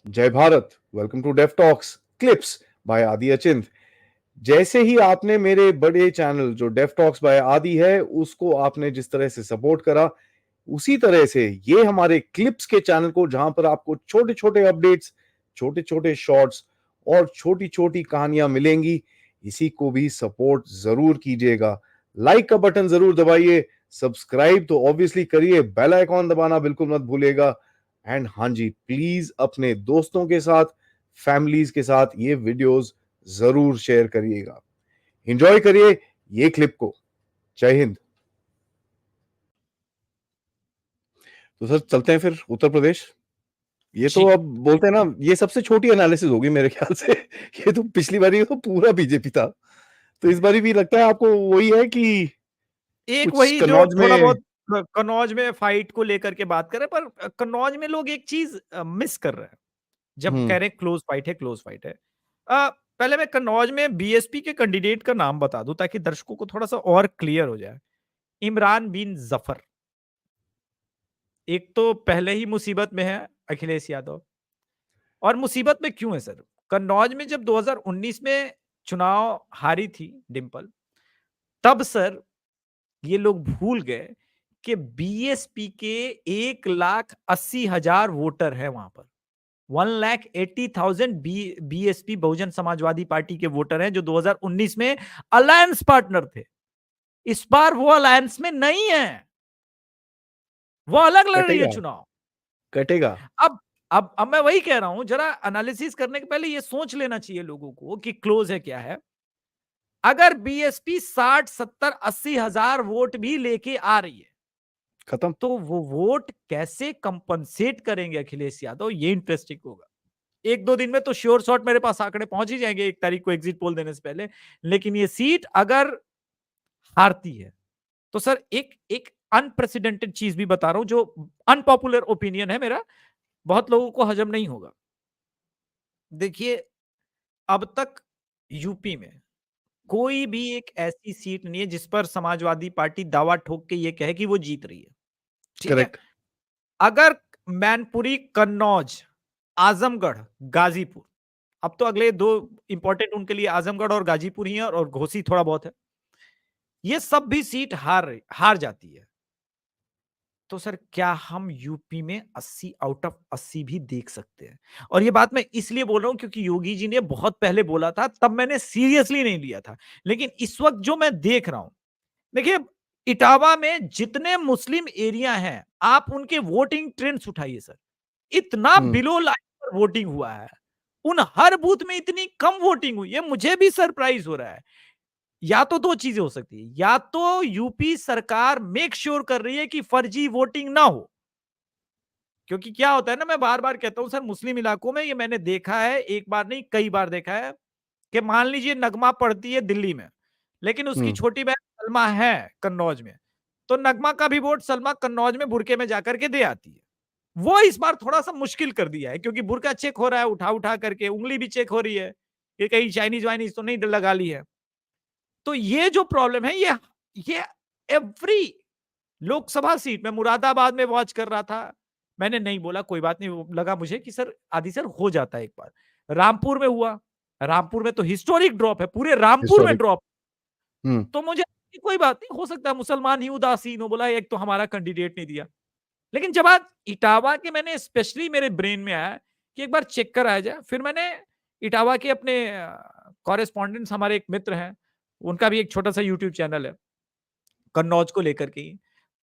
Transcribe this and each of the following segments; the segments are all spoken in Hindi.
जय Bharat. Welcome to Deaf Talks clips by Adi Achint. जैसे ही आपने मेरे बड़े चैनल जो डेफ टॉक्स बाय आदि है उसको आपने जिस तरह से सपोर्ट करा, उसी तरह से ये हमारे क्लिप्स के चैनल को, जहां पर आपको छोटे छोटे अपडेट्स, छोटे छोटे शॉर्ट्स और छोटी छोटी कहानियां मिलेंगी, इसी को भी सपोर्ट जरूर कीजिएगा। लाइक का बटन जरूर दबाइए, सब्सक्राइब तो ऑब्वियसली करिए, बेल आइकॉन दबाना बिल्कुल मत भूलिएगा। एंड हाँ जी, प्लीज अपने दोस्तों के साथ, फैमिलीज के साथ ये वीडियोस जरूर शेयर करिएगा। एंजॉय करिए ये क्लिप को। जय हिंद। तो सर चलते हैं फिर उत्तर प्रदेश। ये तो जी। अब बोलते हैं ना, ये सबसे छोटी एनालिसिस होगी मेरे ख्याल से। ये तो पिछली बारी तो पूरा बीजेपी था, तो इस बारी भी लगता है आपको वही है कि एक कुछ वही जो कन्नौज थोड़ा में। बहुत कन्नौज में फाइट को लेकर के बात करें, पर कन्नौज में लोग एक चीज मिस कर रहे हैं जब हम्म। कह रहे हैं क्लोज फाइट है, क्लोज फाइट है। पहले मैं कन्नौज में बीएसपी के कैंडिडेट का नाम बता दूं ताकि दर्शकों को थोड़ा सा और क्लियर हो जाए। इमरान बिन जफर। एक तो पहले ही मुसीबत में है अखिलेश यादव। और मुसीबत में क्यों है सर? कन्नौज में जब 2019 में चुनाव हारी थी डिंपल, तब सर ये लोग भूल गए कि बीएसपी के 1,80,000 वोटर है वहां पर। 1,80,000 बीएसपी बहुजन समाजवादी पार्टी के वोटर हैं जो 2019 में अलायंस पार्टनर थे। इस बार वो अलायंस में नहीं है, वो अलग लड़ रही है कटेगा, चुनाव। कटेगा। अब अब मैं वही कह रहा हूं, जरा एनालिसिस करने के पहले ये सोच लेना चाहिए लोगों को कि क्लोज है क्या है। अगर बीएसपी 60, 70, 80,000 वोट भी लेके आ रही है, खत्म। तो वो वोट कैसे कंपनसेट करेंगे अखिलेश यादव, ये इंटरेस्टिंग होगा। एक दो दिन में तो श्योर शॉट मेरे पास आंकड़े पहुंच ही जाएंगे 1 तारीख को एग्जिट पोल देने से पहले। लेकिन ये सीट अगर हारती है तो सर एक एक अनप्रेसिडेंटेड चीज भी बता रहा हूं जो अनपॉपुलर ओपिनियन है मेरा, बहुत लोगों को हजम नहीं होगा। देखिए, अब तक यूपी में कोई भी एक ऐसी सीट नहीं है जिस पर समाजवादी पार्टी दावा ठोक के ये कहे कि वो जीत रही है। ठीक है? करेक्ट। अगर मैनपुरी, कन्नौज, आजमगढ़, गाजीपुर, अब तो अगले दो इंपॉर्टेंट उनके लिए आजमगढ़ और गाजीपुर ही है, और घोसी थोड़ा बहुत है, ये सब भी सीट हार जाती है, तो सर क्या हम यूपी में 80 आउट ऑफ 80 भी देख सकते हैं? और ये बात मैं इसलिए बोल रहा हूं क्योंकि योगी जी ने बहुत पहले बोला था, तब मैंने सीरियसली नहीं लिया था। लेकिन इस वक्त जो मैं देख रहा हूं, देखिए, इटावा में जितने मुस्लिम एरिया हैं, आप उनके वोटिंग ट्रेंड्स उठाइए सर, इतना हम्म। बिलो लाइन पर वोटिंग हुआ है। उन हर बूथ में इतनी कम वोटिंग हुई है, मुझे भी सरप्राइज हो रहा है। या तो दो चीजें हो सकती है, या तो यूपी सरकार मेक श्योर कर रही है कि फर्जी वोटिंग ना हो। क्योंकि क्या होता है ना, मैं बार बार कहता हूं सर, मुस्लिम इलाकों में ये मैंने देखा है, एक बार नहीं कई बार देखा है, कि मान लीजिए नगमा पढ़ती है दिल्ली में, लेकिन उसकी हम्म। छोटी बहन सलमा है कन्नौज में, तो नगमा का भी वोट सलमा कन्नौज में बुरके में जाकर के दे आती है। वो इस बार थोड़ा सा मुश्किल कर दिया है, क्योंकि बुरका चेक हो रहा है उठा उठा करके, उंगली भी चेक हो रही है कि कहीं चाइनीज वाइनीज तो नहीं लगा ली है। तो ये जो प्रॉब्लम है, ये एवरी लोकसभा सीट में, मुरादाबाद में वॉच कर रहा था, मैंने नहीं बोला कोई बात नहीं, लगा मुझे कि सर आदि सर हो जाता है एक बार। रामपुर में हुआ, रामपुर में तो हिस्टोरिक ड्रॉप है, पूरे रामपुर में हिस्टोरिक। ड्रॉप। हम्म। तो मुझे कोई बात नहीं, हो सकता है मुसलमान ही उदासीन हो, बोला एक तो हमारा कैंडिडेट नहीं दिया। लेकिन जब आज इटावा के, मैंने स्पेशली मेरे ब्रेन में आया कि एक बार चेक कराया जाए, फिर मैंने इटावा के अपने कॉरेस्पॉन्डेंट्स, हमारे एक मित्र हैं, उनका भी एक छोटा सा यूट्यूब चैनल है कन्नौज को लेकर के ही।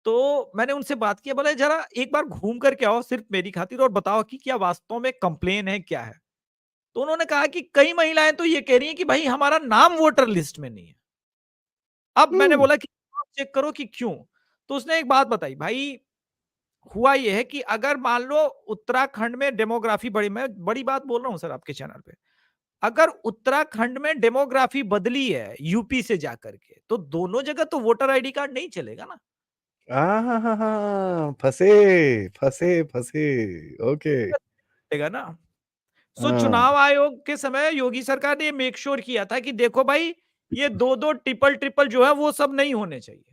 तो मैंने उनसे बात किया, बोले जरा एक बार घूम करके आओ सिर्फ मेरी खातिर, और बताओ कि क्या वास्तव में कंप्लेन है, क्या है। तो उन्होंने कहा कि कई महिलाएं तो ये कह रही हैं कि भाई हमारा नाम वोटर लिस्ट में नहीं है। अब मैंने हम्म। बोला कि चेक करो कि क्यों। तो उसने एक बात बताई, भाई हुआ ये है कि अगर मान लो उत्तराखंड में डेमोग्राफी बड़ी, मैं बड़ी बात बोल रहा हूं सर आपके चैनल पे, अगर उत्तराखंड में डेमोग्राफी बदली है यूपी से जाकर के, तो दोनों जगह तो वोटर आईडी कार्ड नहीं चलेगा ना। फंसे, फंसे, फंसे। ओके। चलेगा ना। सो हाँ। चुनाव आयोग के समय योगी सरकार ने मेक श्योर किया था कि देखो भाई, ये दो दो ट्रिपल ट्रिपल जो है वो सब नहीं होने चाहिए।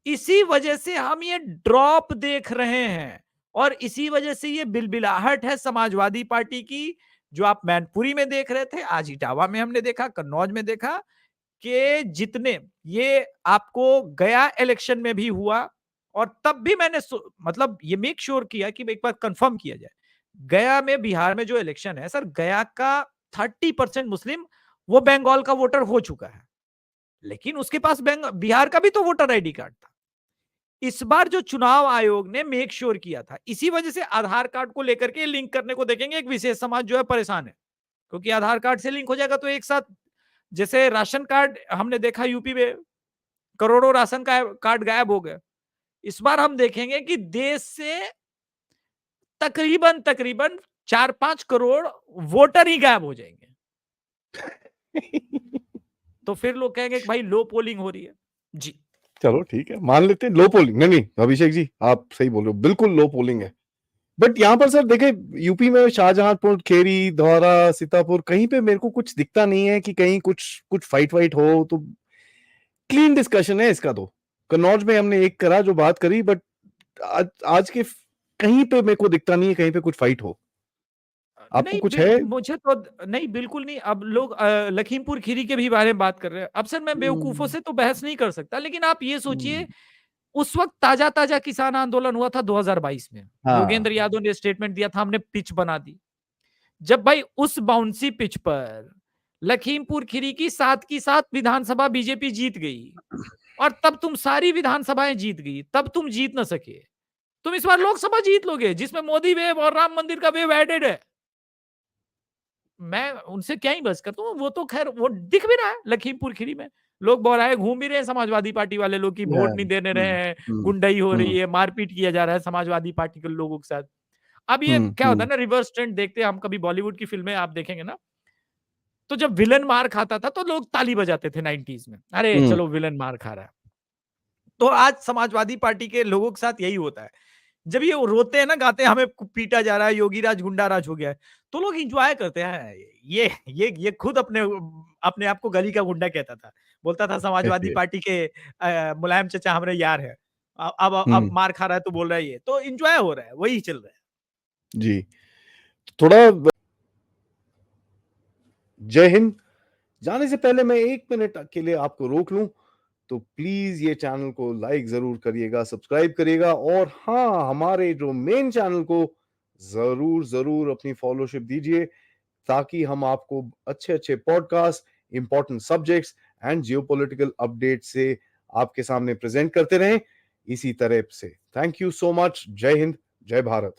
इसी वजह से हम ये ड्रॉप देख रहे हैं। और इसी वजह से ये बिलबिलाहट है समाजवादी पार्टी की, जो आप मैनपुरी में देख रहे थे, आज इटावा में हमने देखा, कन्नौज में देखा, कि जितने ये आपको गया इलेक्शन में भी हुआ, और तब भी मैंने मतलब ये मेक श्योर किया कि एक बार कंफर्म किया जाए, गया में, बिहार में जो इलेक्शन है सर, गया का 30% मुस्लिम वो बंगाल का वोटर हो चुका है, लेकिन उसके पास बिहार का भी तो वोटर आईडी कार्ड था। इस बार जो चुनाव आयोग ने मेक श्योर किया था, इसी वजह से आधार कार्ड को लेकर के लिंक करने को देखेंगे, एक विशेष समाज जो है परेशान है, क्योंकि आधार कार्ड से लिंक हो जाएगा तो एक साथ, जैसे राशन कार्ड हमने देखा यूपी में करोड़ों राशन का कार्ड गायब हो गए, इस बार हम देखेंगे कि देश से तकरीबन तकरीबन 4-5 करोड़ वोटर ही गायब हो जाएंगे। तो फिर लोग कहेंगे कि भाई लो पोलिंग हो रही है। जी चलो ठीक है, मान लेते हैं लो पोलिंग। नहीं नहीं अभिषेक जी, आप सही बोल रहे हो, बिल्कुल लो पोलिंग है। बट यहाँ पर सर देखे, यूपी में शाहजहांपुर, खेरी, धौरा, सीतापुर, कहीं पे मेरे को कुछ दिखता नहीं है कि कहीं कुछ कुछ फाइट वाइट हो। तो क्लीन डिस्कशन है इसका। तो कन्नौज में हमने एक करा जो बात करी, बट आज के कहीं पे मेरे को दिखता नहीं है कहीं पे कुछ फाइट हो। आपको नहीं, कुछ है? मुझे तो नहीं, बिल्कुल नहीं। अब लोग लखीमपुर खीरी के भी बारे में बात कर रहे हैं। अब सर मैं बेवकूफों से तो बहस नहीं कर सकता, लेकिन आप ये सोचिए, उस वक्त ताजा ताजा किसान आंदोलन हुआ था 2022 में, हाँ। योगेंद्र यादव ने स्टेटमेंट दिया था, हमने पिच बना दी। जब भाई उस बाउंसी पिच पर लखीमपुर खीरी की सात विधानसभा बीजेपी जीत गई, और तब तुम सारी विधानसभाएं जीत गई, तब तुम जीत न सके। तुम इस बार लोकसभा जीत लोगे, जिसमें मोदी वेव और राम मंदिर का वेव एडेड है। मैं उनसे क्या ही बहस करता हूँ, वो तो खैर वो दिख भी रहा है लखीमपुर खीरी में, लोग बौराए घूम भी रहे हैं समाजवादी पार्टी वाले लोग की वोट नहीं देने रहे हैं, गुंडाई हो रही है, मारपीट किया जा रहा है समाजवादी पार्टी के लोगों के साथ। अब ये क्या होता है ना, रिवर्स ट्रेंड देखते हैं हम, कभी बॉलीवुड की फिल्में आप देखेंगे ना, तो जब विलन मार खाता था तो लोग ताली बजाते थे 90s में, अरे चलो विलन मार खा रहा है। तो आज समाजवादी पार्टी के लोगों के साथ यही होता है, जब ये रोते हैं ना, गाते हैं हमें पीटा जा रहा है, योगी राज गुंडा राज हो गया है, तो लोग एंजॉय करते हैं। ये खुद अपने अपने आप को गली का गुंडा कहता था, बोलता था समाजवादी पार्टी के मुलायम चचा हमारे यार है, अब मार खा रहा है तो बोल रहा है, ये तो एंजॉय हो रहा है, वही चल रहा है। जी, थोड़ा जय हिंद। जाने से पहले मैं 1 मिनट के लिए आपको रोक लूं, तो प्लीज ये चैनल को लाइक जरूर करिएगा, सब्सक्राइब करिएगा, और हाँ, हमारे जो मेन चैनल को जरूर जरूर अपनी फॉलोशिप दीजिए, ताकि हम आपको अच्छे अच्छे podcast, important subjects and geopolitical update से आपके सामने प्रेजेंट करते रहें इसी तरह से। Thank you so much. जय हिंद, जय भारत।